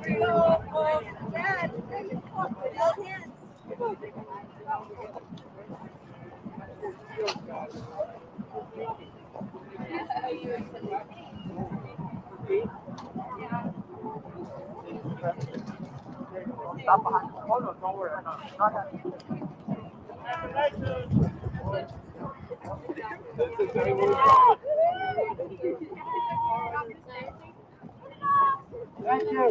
Stop behind. Oh no, don't worry. Not that. Thank you.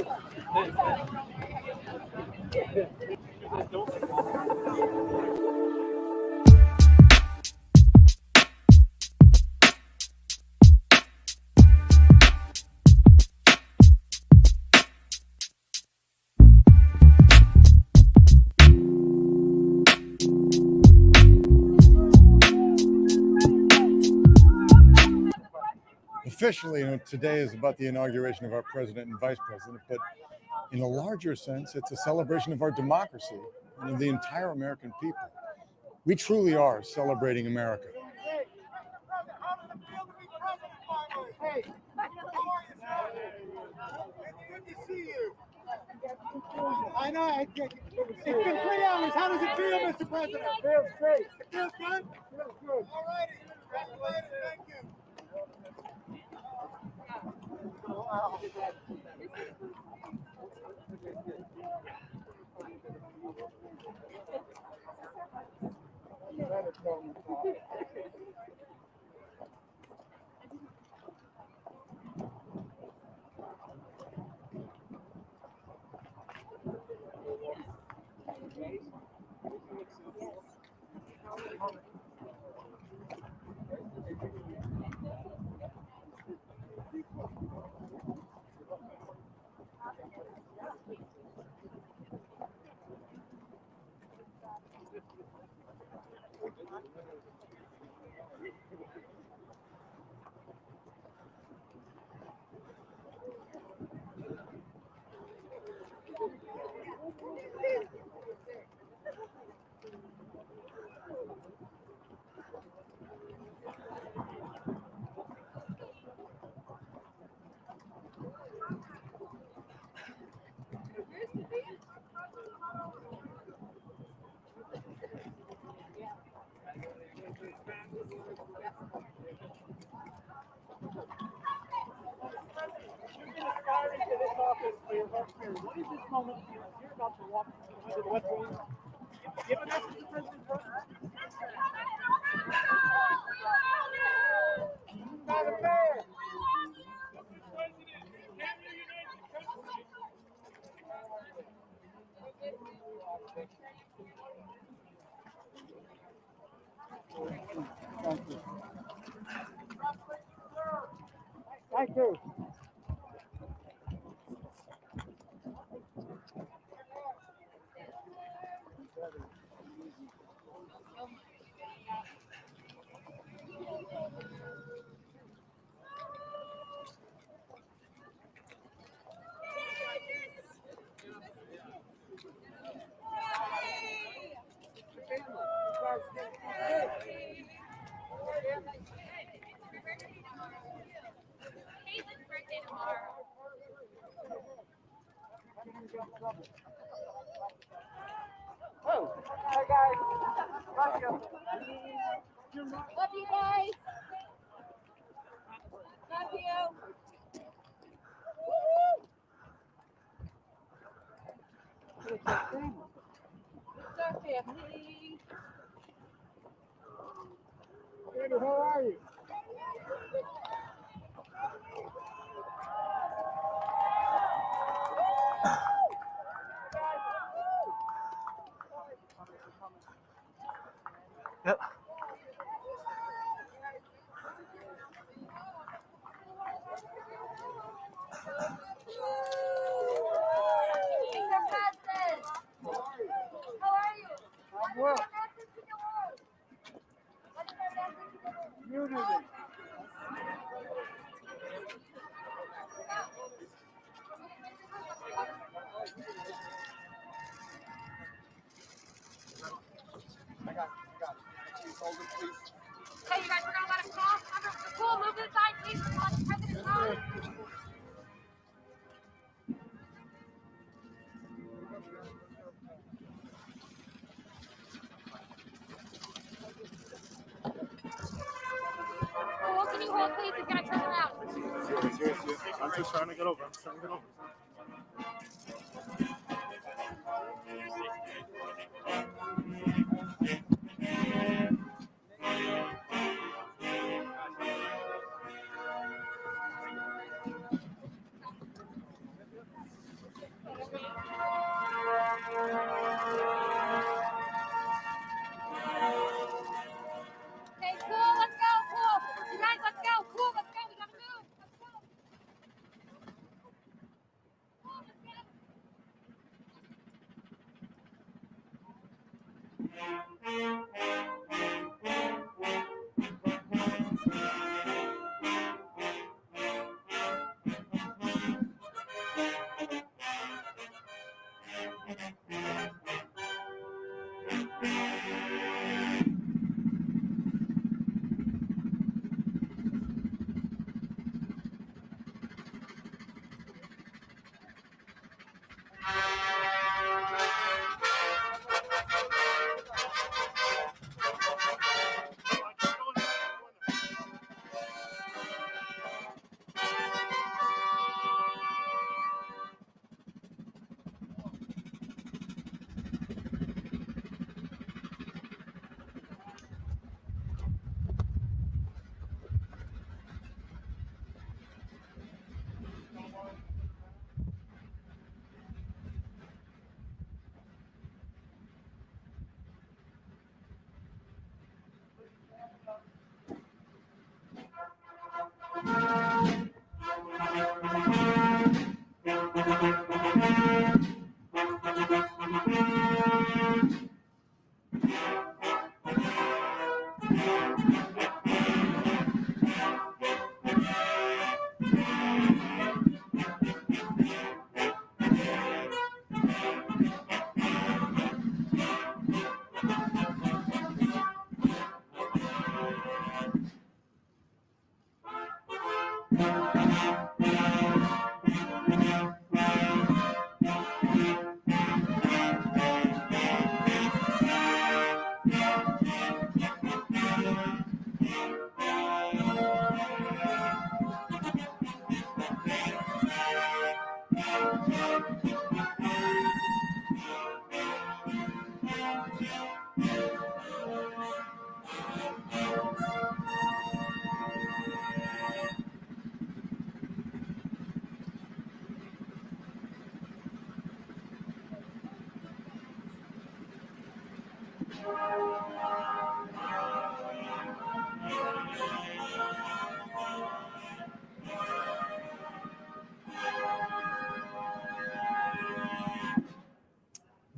Officially, today is about the inauguration of our president and vice president, but in a larger sense, it's a celebration of our democracy and of the entire American people. We truly are celebrating America. Hey, good to see you. I know. It's been 3 hours. How does it feel, Mr. President? It feels great. It feels good? It feels good. All righty. Congratulations. Thank you. What is this moment you're about to walk into the West Wing? Give a message to President Trump. Thank you. Oh, hi guys. Love you. Love you guys. Love you. It's our family. It's our family. David, how are you? Yep. I'm well. Unity. I got it. Hold it, please. Hey, you guys, we're gonna let us cross. Cool, move to the side, please. We're gonna let the president cross. you hold, please. He's gonna turn around. I'm just trying to get over. I'm just trying to get over. Okay, cool. Let's go. Cool. You guys, let's go. Cool. Let's go. We gotta move. Let's go. Cool. Let's go.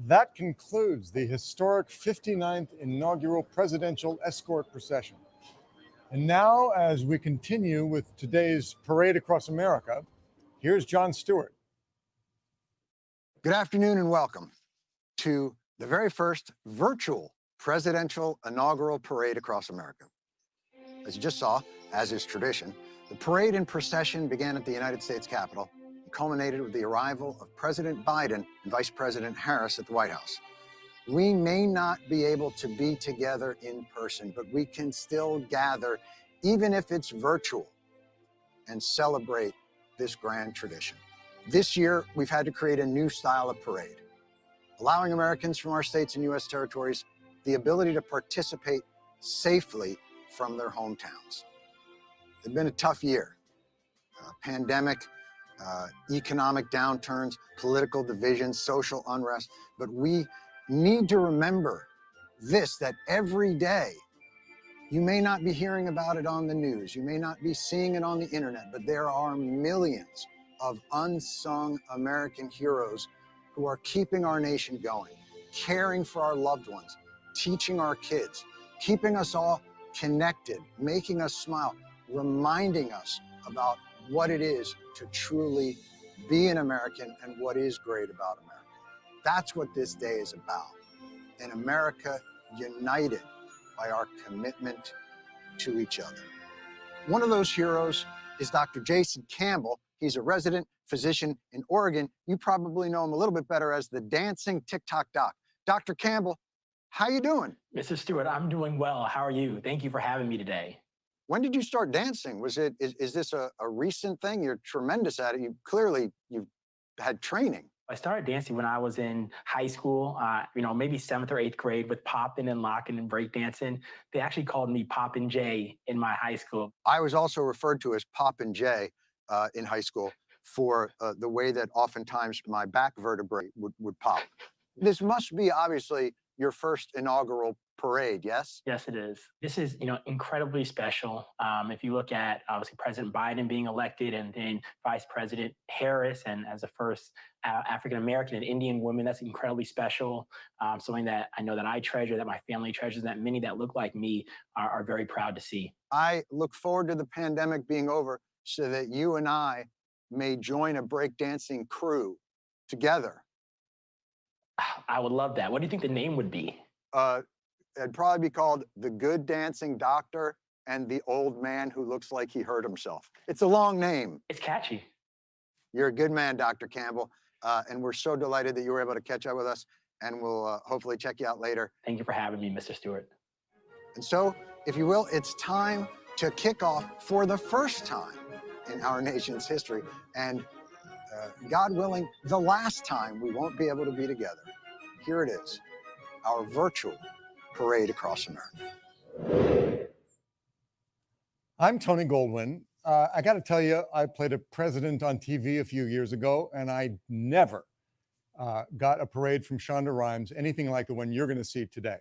That concludes the historic 59th inaugural presidential escort procession. And now, as we continue with today's parade across America, here's Jon Stewart. Good afternoon and welcome to the very first virtual presidential inaugural parade across America. As you just saw, as is tradition, the parade and procession began at the United States Capitol and culminated with the arrival of President Biden and Vice President Harris at the White House. We may not be able to be together in person, but we can still gather, even if it's virtual, and celebrate this grand tradition. This year, we've had to create a new style of parade, allowing Americans from our states and U.S. territories the ability to participate safely from their hometowns. It's been a tough year. Pandemic, economic downturns, political divisions, social unrest, but we need to remember this, that every day, you may not be hearing about it on the news, you may not be seeing it on the internet, but there are millions of unsung American heroes who are keeping our nation going, caring for our loved ones, teaching our kids, keeping us all connected, making us smile, reminding us about what it is to truly be an American and what is great about America. That's what this day is about. An America united by our commitment to each other. One of those heroes is Dr. Jason Campbell. He's a resident physician in Oregon. You probably know him a little bit better as the dancing TikTok doc. Dr. Campbell, how you doing? Mr. Stewart, I'm doing well. How are you? Thank you for having me today. When did you start dancing? Is this a recent thing? You're tremendous at it. You've had training. I started dancing when I was in high school, maybe 7th or 8th grade with popping and locking and breakdancing. They actually called me Poppin' Jay in my high school. I was also referred to as Poppin' Jay in high school for the way that oftentimes my back vertebrae would pop. This must be obviously your first inaugural parade, yes? Yes, it is. This is, incredibly special. If you look at, obviously, President Biden being elected and then Vice President Harris, and as the first African-American and Indian woman, that's incredibly special. Something that I know that I treasure, that my family treasures, that many that look like me are very proud to see. I look forward to the pandemic being over so that you and I may join a breakdancing crew together. I would love that. What do you think the name would be? It'd probably be called The Good Dancing Doctor and the Old Man Who Looks Like He Hurt Himself. It's a long name. It's catchy. You're a good man, Dr. Campbell, and we're so delighted that you were able to catch up with us, and we'll hopefully check you out later. Thank you for having me, Mr. Stewart. And so, if you will, it's time to kick off for the first time in our nation's history, and God willing, the last time we won't be able to be together. Here it is, our virtual parade across America. I'm Tony Goldwyn. I got to tell you, I played a president on TV a few years ago, and I never got a parade from Shonda Rhimes, anything like the one you're going to see today.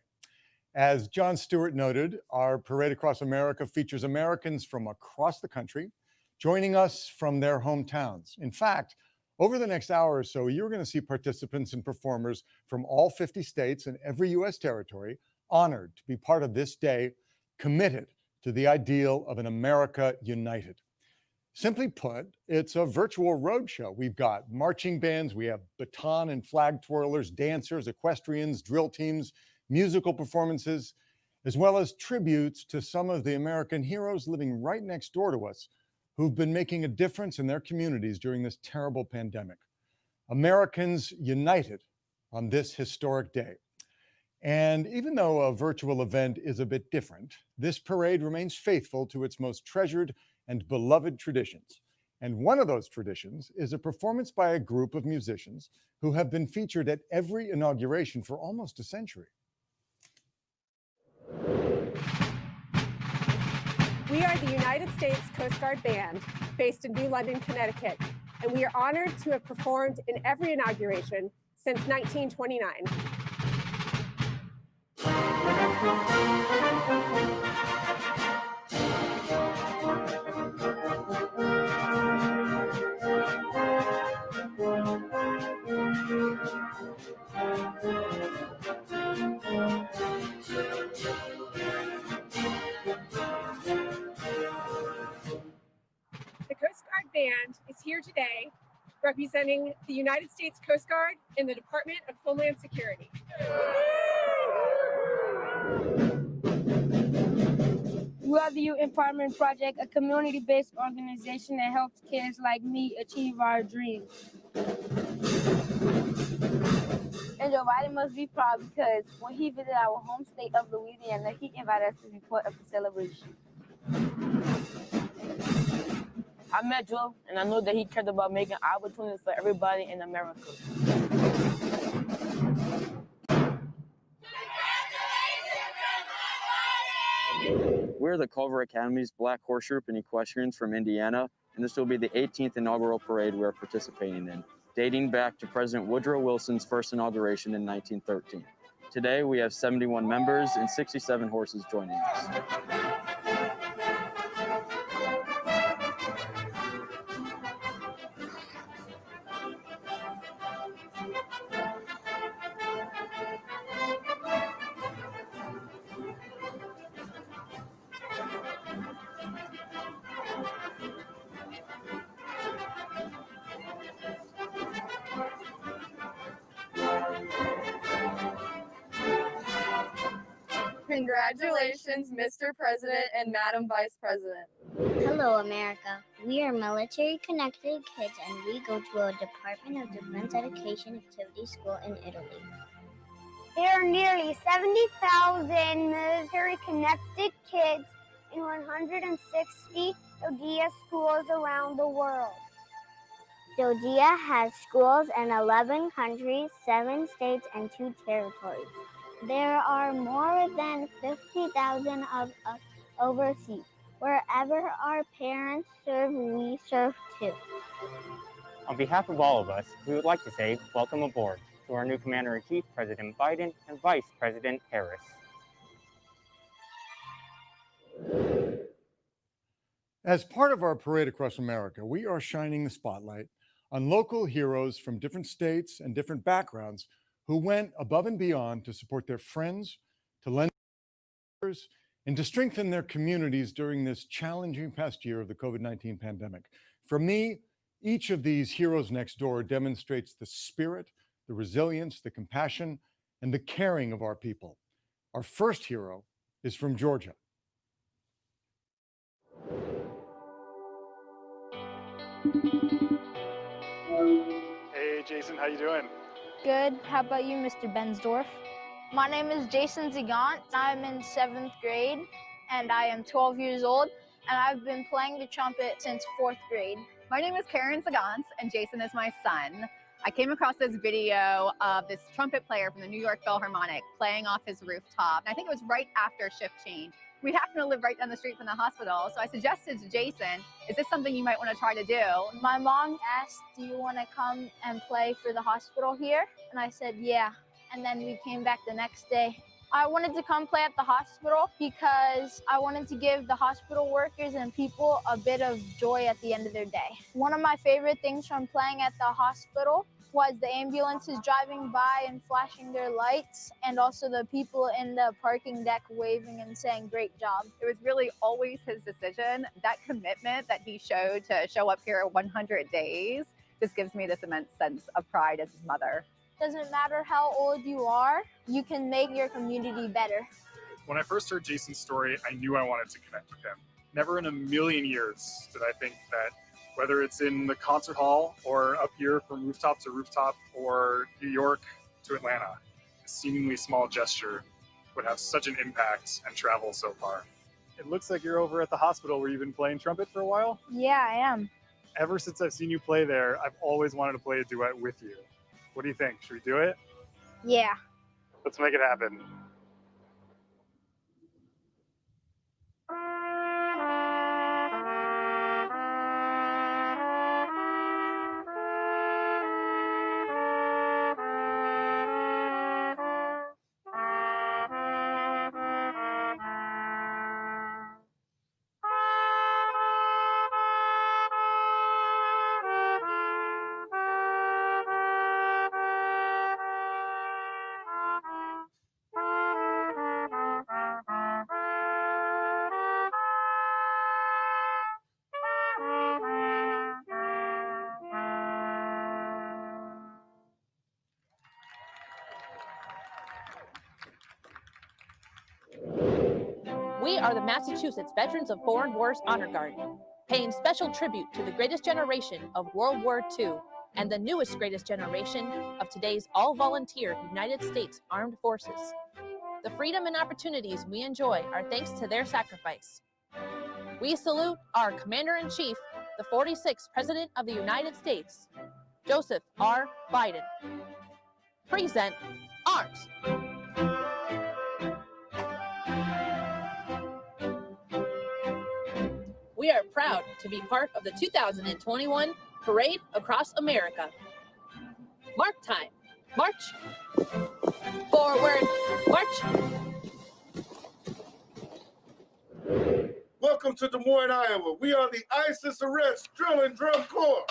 As Jon Stewart noted, our parade across America features Americans from across the country joining us from their hometowns. In fact, over the next hour or so, you're going to see participants and performers from all 50 states and every U.S. territory honored to be part of this day, committed to the ideal of an America united. Simply put, it's a virtual roadshow. We've got marching bands, we have baton and flag twirlers, dancers, equestrians, drill teams, musical performances, as well as tributes to some of the American heroes living right next door to us who've been making a difference in their communities during this terrible pandemic. Americans united on this historic day. And even though a virtual event is a bit different, this parade remains faithful to its most treasured and beloved traditions. And one of those traditions is a performance by a group of musicians who have been featured at every inauguration for almost a century. We are the United States Coast Guard Band, based in New London, Connecticut, and we are honored to have performed in every inauguration since 1929. The Coast Guard Band is here today representing the United States Coast Guard in the Department of Homeland Security. We are the Youth Empowerment Project, a community-based organization that helps kids like me achieve our dreams. And Joe Biden must be proud because when he visited our home state of Louisiana, he invited us to be part of the celebration. I met Joe, and I know that he cared about making opportunities for everybody in America. We're the Culver Academy's Black Horse Troop and Equestrians from Indiana, and this will be the 18th inaugural parade we're participating in, dating back to President Woodrow Wilson's first inauguration in 1913. Today, we have 71 members and 67 horses joining us. Congratulations, Mr. President and Madam Vice President. Hello, America. We are military-connected kids, and we go to a Department of Defense Education Activity School in Italy. There are nearly 70,000 military-connected kids in 160 Georgia schools around the world. Georgia has schools in 11 countries, 7 states, and 2 territories. There are more than 50,000 of us overseas. Wherever our parents serve, we serve too. On behalf of all of us, we would like to say welcome aboard to our new Commander-in-Chief, President Biden, and Vice President Harris. As part of our parade across America, we are shining the spotlight on local heroes from different states and different backgrounds who went above and beyond to support their friends, to lend and to strengthen their communities during this challenging past year of the COVID-19 pandemic. For me, each of these heroes next door demonstrates the spirit, the resilience, the compassion, and the caring of our people. Our first hero is from Georgia. Hey, Jason, how you doing? Good. How about you, Mr. Bensdorf? My name is Jason Zigant. I'm in 7th grade, and I am 12 years old, and I've been playing the trumpet since 4th grade. My name is Karen Zagant, and Jason is my son. I came across this video of this trumpet player from the New York Philharmonic playing off his rooftop. And I think it was right after shift change. We happen to live right down the street from the hospital, so I suggested to Jason, is this something you might want to try to do? My mom asked, do you want to come and play for the hospital here? And I said, yeah. And then we came back the next day. I wanted to come play at the hospital because I wanted to give the hospital workers and people a bit of joy at the end of their day. One of my favorite things from playing at the hospital was the ambulances driving by and flashing their lights, and also the people in the parking deck waving and saying, great job. It was really always his decision. That commitment that he showed to show up here 100 days just gives me this immense sense of pride as his mother. Doesn't matter how old you are, you can make your community better. When I first heard Jason's story, I knew I wanted to connect with him. Never in a million years did I think that whether it's in the concert hall or up here from rooftop to rooftop or New York to Atlanta, a seemingly small gesture would have such an impact and travel so far. It looks like you're over at the hospital where you've been playing trumpet for a while. Yeah, I am. Ever since I've seen you play there, I've always wanted to play a duet with you. What do you think? Should we do it? Yeah. Let's make it happen. We are the Massachusetts Veterans of Foreign Wars Honor Guard, paying special tribute to the greatest generation of World War II and the newest greatest generation of today's all-volunteer United States Armed Forces. The freedom and opportunities we enjoy are thanks to their sacrifice. We salute our Commander-in-Chief, the 46th President of the United States, Joseph R. Biden. Present arms. We are proud to be part of the 2021 Parade Across America. Mark time. March. Forward. March. Welcome to Des Moines, Iowa. We are the ISIS Arrest Drill and Drum Corps.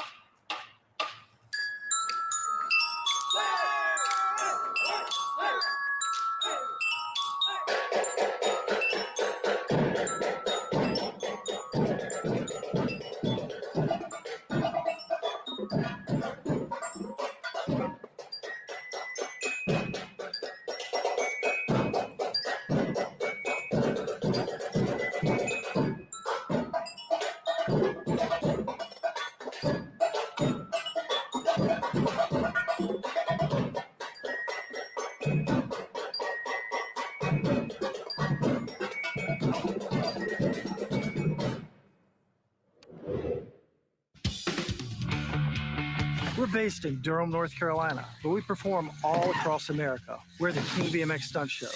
We're based in Durham, North Carolina, but we perform all across America. We're the King BMX Stunt Show.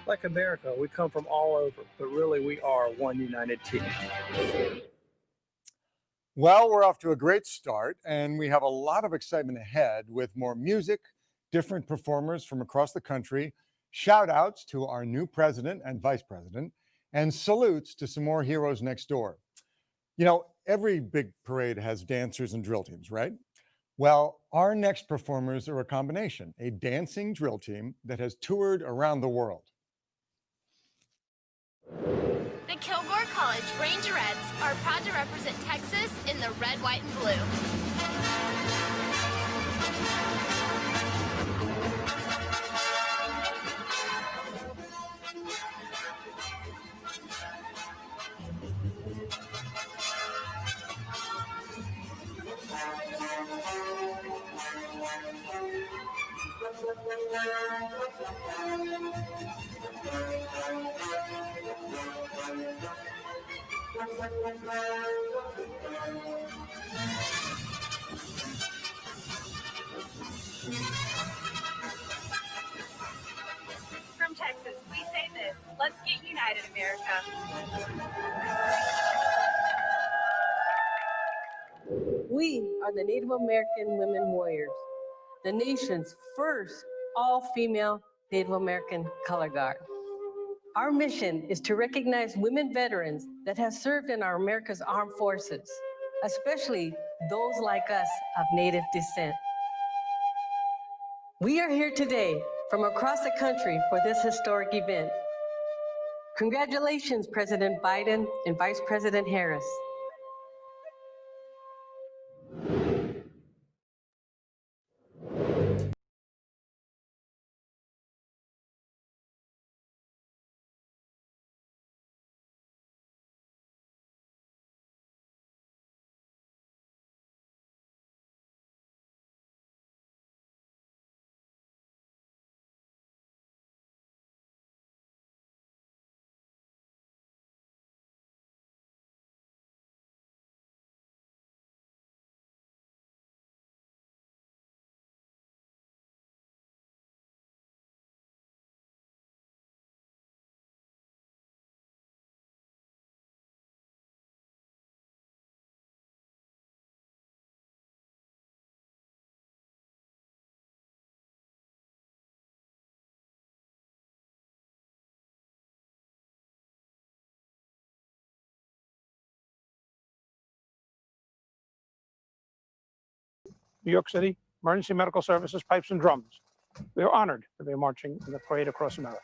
Like America, we come from all over, but really we are one united team. Well, we're off to a great start, and we have a lot of excitement ahead with more music, different performers from across the country, shout outs to our new president and vice president, and salutes to some more heroes next door. You know, every big parade has dancers and drill teams, right? Well, our next performers are a combination, a dancing drill team that has toured around the world. The Kilgore College Rangerettes are proud to represent Texas in the red, white, and blue. From Texas, we say this: let's get united, America. We are the Native American Women Warriors, the nation's first all-female Native American color guard. Our mission is to recognize women veterans that have served in our America's armed forces, especially those like us of Native descent. We are here today from across the country for this historic event. Congratulations, President Biden and Vice President Harris. New York City, Emergency Medical Services, Pipes and Drums. We are honored to be marching in the parade across America.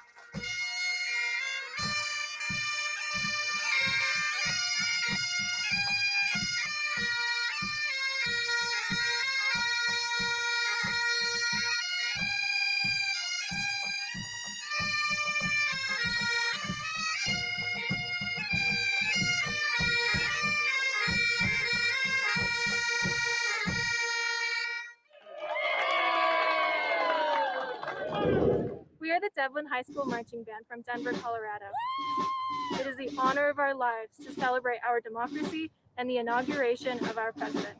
We are the Devlin High School Marching Band from Denver, Colorado. It is the honor of our lives to celebrate our democracy and the inauguration of our president.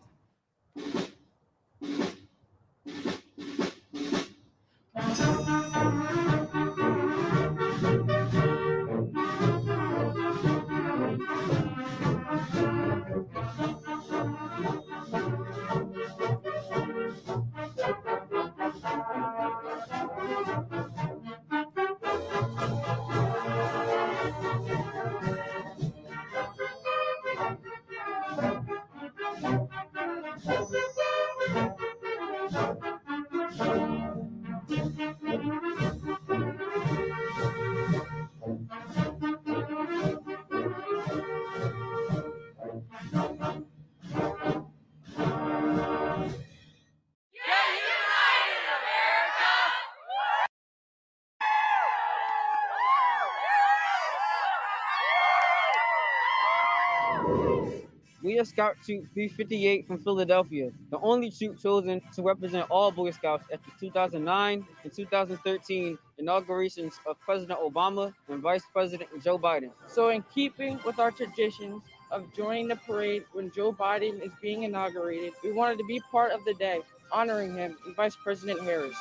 We a Scout Troop 358 from Philadelphia, the only troop chosen to represent all Boy Scouts at the 2009 and 2013 inaugurations of President Obama and Vice President Joe Biden. So in keeping with our traditions of joining the parade when Joe Biden is being inaugurated, we wanted to be part of the day, honoring him and Vice President Harris.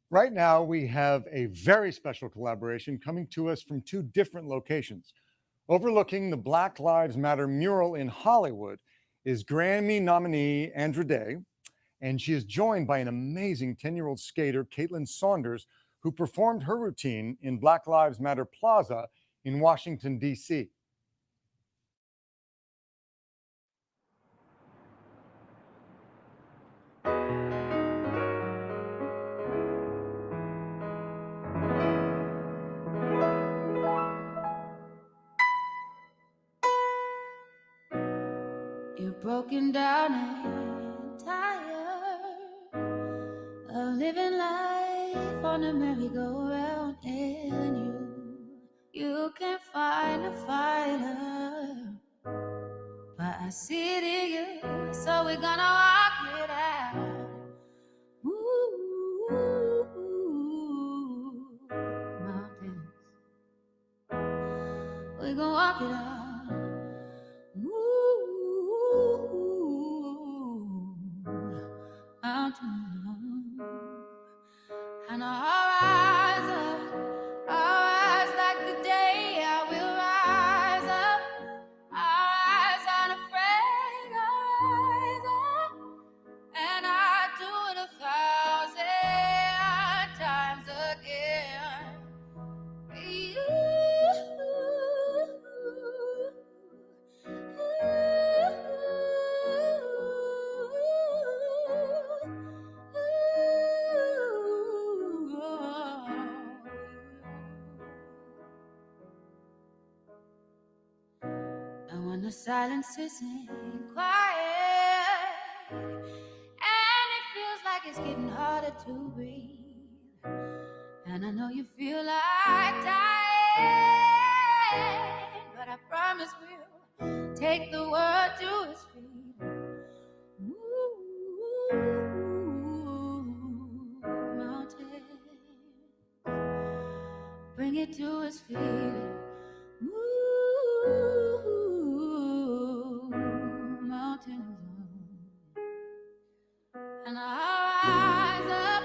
Right now, we have a very special collaboration coming to us from two different locations. Overlooking the Black Lives Matter mural in Hollywood is Grammy nominee Andra Day, and she is joined by an amazing 10-year-old skater, Caitlin Saunders, who performed her routine in Black Lives Matter Plaza in Washington, D.C. You're broken down and tired of living life on a merry-go-round, and you can't find a fighter, but I see it in you, so we're gonna walk it out. Ooh, mountains, we're gonna walk it out. Mountain, and I'll rise like the day. I will rise up, I'll rise unafraid. I'll rise up, and I do it 1,000 times again. You. And when the silence isn't quiet, and it feels like it's getting harder to breathe, and I know you feel like dying, but I promise we'll take the world to its feet. Mountain, bring it to its feet. Mountains, and I'll rise up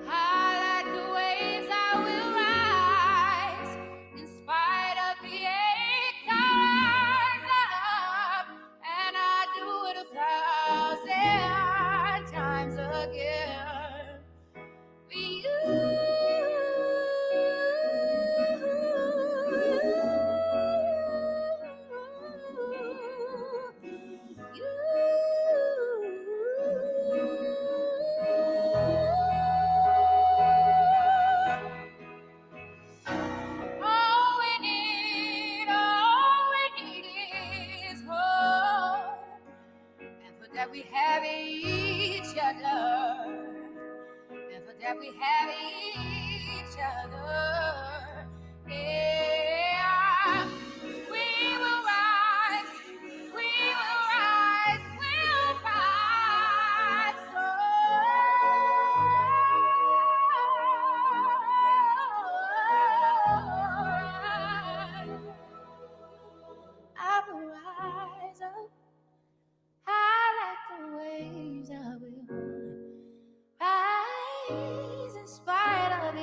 high like the waves. I will rise in spite of the ache. I rise up, and I do it 1,000 times again for you. All we need is hope, and for that we have each other, and for that we have each other. Yeah, we will rise, we'll rise, we'll rise. I will rise up, high like the waves. I will rise in spite of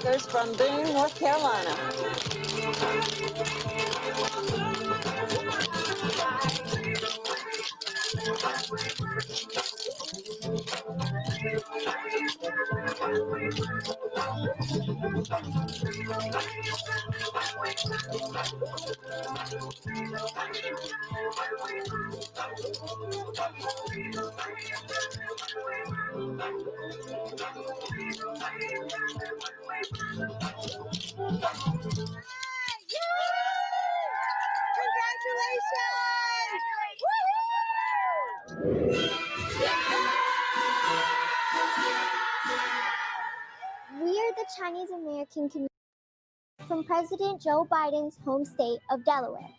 vloggers from Boone, North Carolina. We are the Chinese American community from President Joe Biden's home state of Delaware.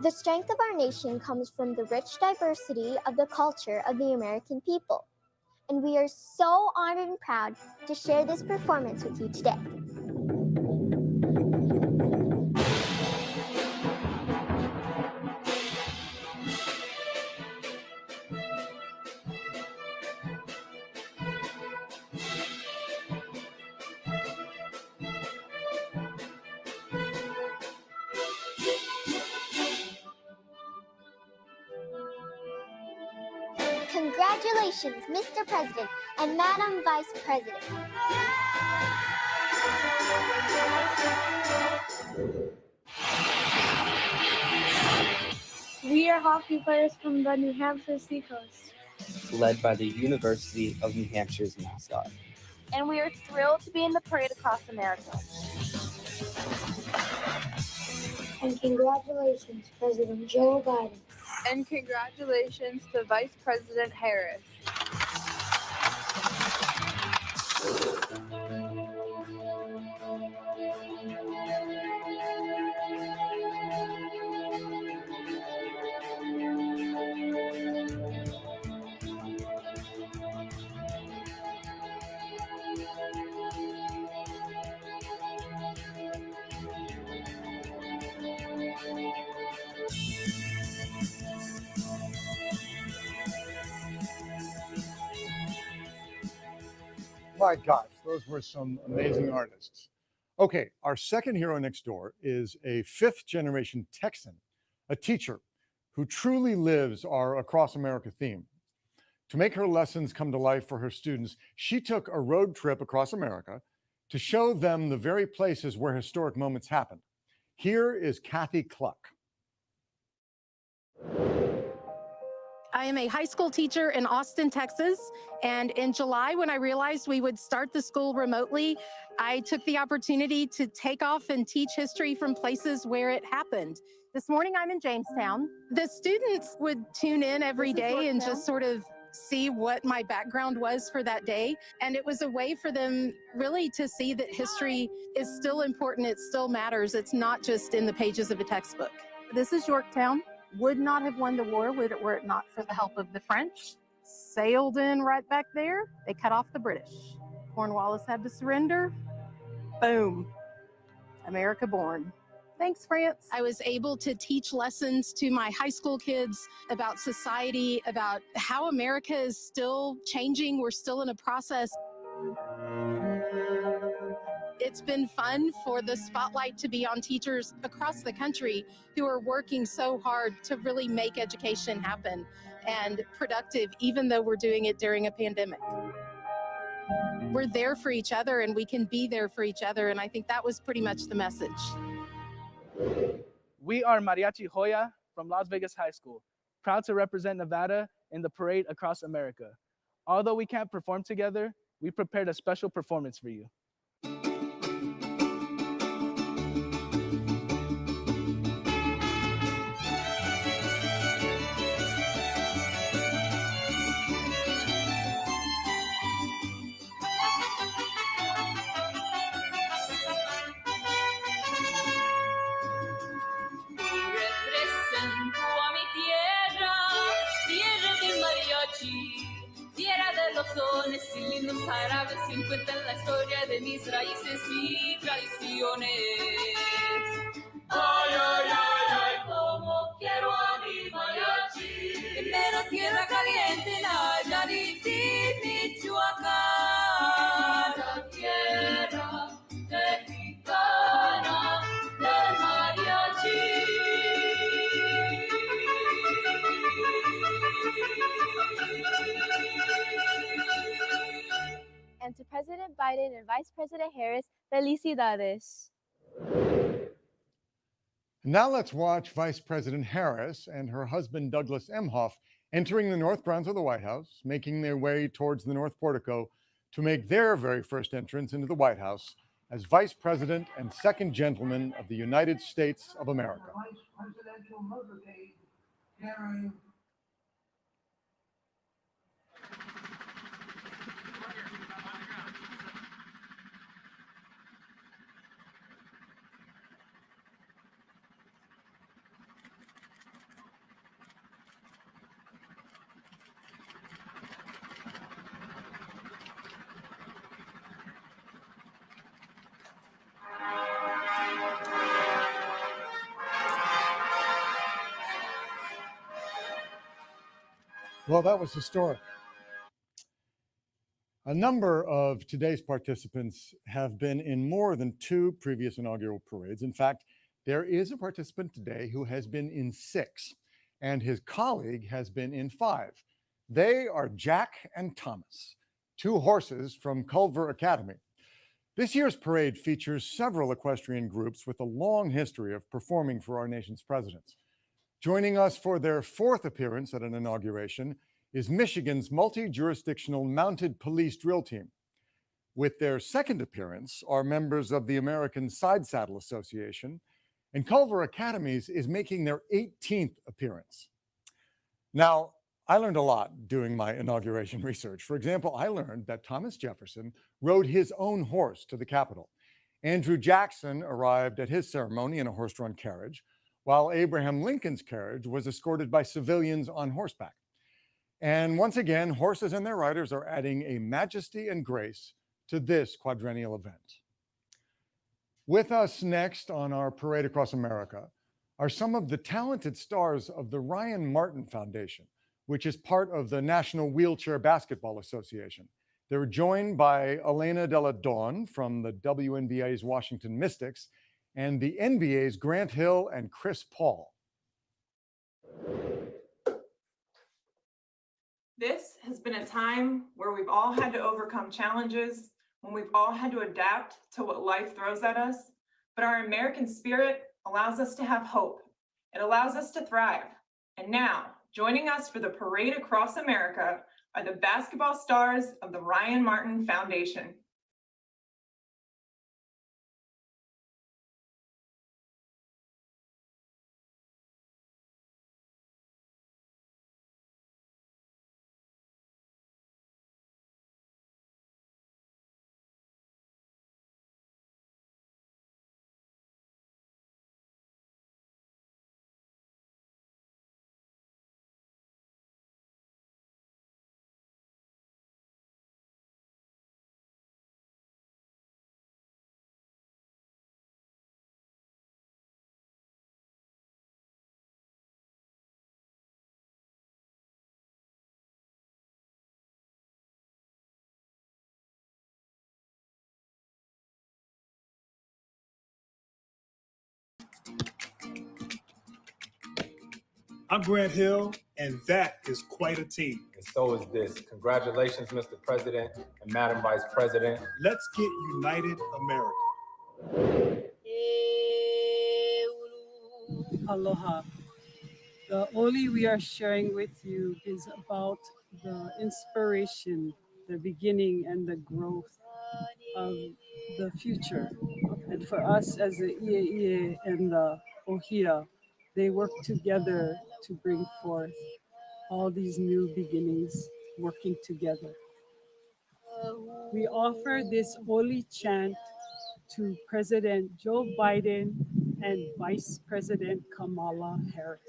The strength of our nation comes from the rich diversity of the culture of the American people. And we are so honored and proud to share this performance with you today. Congratulations, Mr. President and Madam Vice President. We are hockey players from the New Hampshire Seacoast, led by the University of New Hampshire's mascot. And we are thrilled to be in the parade across America. and congratulations, President Joe Biden. And congratulations to Vice President Harris. My gosh, those were some amazing artists. Okay, our second hero next door is a fifth-generation Texan, a teacher who truly lives our Across America theme. To make her lessons come to life for her students, she took a road trip across America to show them the very places where historic moments happened. Here is Kathy Cluck. I am a high school teacher in Austin, Texas, and in July, when I realized we would start the school remotely, I took the opportunity to take off and teach history from places where it happened. This morning, I'm in Jamestown. The students would tune in every day and just sort of see what my background was for that day, and it was a way for them really to see that history is still important, it still matters, it's not just in the pages of a textbook. This is Yorktown. Would not have won the war were it not for the help of the French. Sailed in right back there. They cut off the British. Cornwallis had to surrender. Boom. America born. Thanks, France. I was able to teach lessons to my high school kids about society, about how America is still changing. We're still in a process. It's been fun for the spotlight to be on teachers across the country who are working so hard to really make education happen and productive, even though we're doing it during a pandemic. We're there for each other and we can be there for each other, and I think that was pretty much the message. We are Mariachi Hoya from Las Vegas High School, proud to represent Nevada in the parade across America. Although we can't perform together, we prepared a special performance for you. Tierra de los sones y lindos árabes, quien cuentan la historia de mis raíces y tradiciones. Ay, ay, ay, ay, como quiero a mi mariachi. Primero tierra caliente, Nayarit y Michoacán. La tierra Biden and Vice President Harris, felicidades. Now let's watch Vice President Harris and her husband Douglas Emhoff entering the north grounds of the White House, making their way towards the north portico to make their very first entrance into the White House as Vice President and Second Gentleman of the United States of America. Vice Presidential motorcade carrying Well, that was historic. A number of today's participants have been in more than 2 previous inaugural parades. In fact, there is a participant today who has been in 6, and his colleague has been in 5. They are Jack and Thomas, 2 horses from Culver Academy. This year's parade features several equestrian groups with a long history of performing for our nation's presidents. Joining us for their 4th appearance at an inauguration is Michigan's multi-jurisdictional mounted police drill team. With their 2nd appearance are members of the American Side Saddle Association, and Culver Academies is making their 18th appearance. Now, I learned a lot doing my inauguration research. For example, I learned that Thomas Jefferson rode his own horse to the Capitol. Andrew Jackson arrived at his ceremony in a horse-drawn carriage, while Abraham Lincoln's carriage was escorted by civilians on horseback. And once again, horses and their riders are adding a majesty and grace to this quadrennial event. With us next on our Parade Across America are some of the talented stars of the Ryan Martin Foundation, which is part of the National Wheelchair Basketball Association. They're joined by Elena Della Dawn from the WNBA's Washington Mystics and the NBA's Grant Hill and Chris Paul. This has been a time where we've all had to overcome challenges, when we've all had to adapt to what life throws at us, but our American spirit allows us to have hope. It allows us to thrive. And now, joining us for the Parade Across America are the basketball stars of the Ryan Martin Foundation. I'm Grant Hill, and that is quite a team. And so is this. Congratulations, Mr. President and Madam Vice President. Let's get united America. Aloha. The Oli we are sharing with you is about the inspiration, the beginning, and the growth of the future. And for us as the Ie and the Ohia, they work together to bring forth all these new beginnings working together. We offer this Oli chant to President Joe Biden and Vice President Kamala Harris.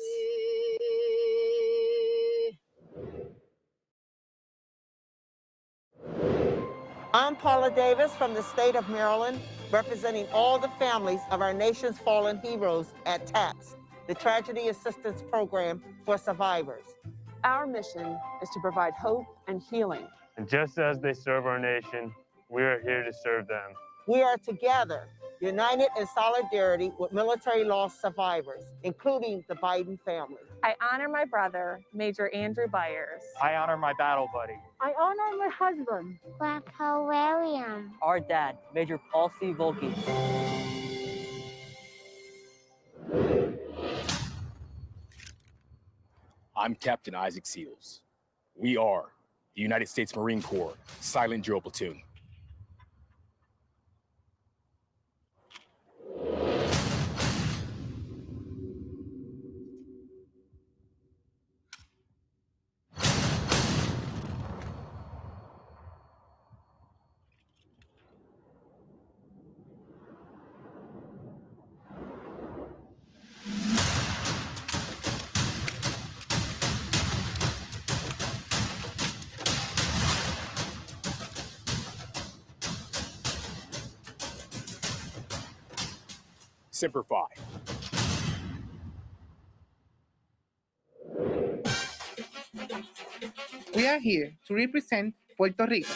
I'm Paula Davis from the state of Maryland, representing all the families of our nation's fallen heroes at TAPS, the Tragedy Assistance Program for Survivors. Our mission is to provide hope and healing. And just as they serve our nation, we are here to serve them. We are together united in solidarity with military loss survivors, including the Biden family. I honor my brother, Major Andrew Byers. I honor my battle buddy. I honor my husband, Grandpa William. Our dad, Major Paul C. Volke. I'm Captain Isaac Seals. We are the United States Marine Corps Silent Drill Platoon. Semper Fi. We are here to represent Puerto Rico.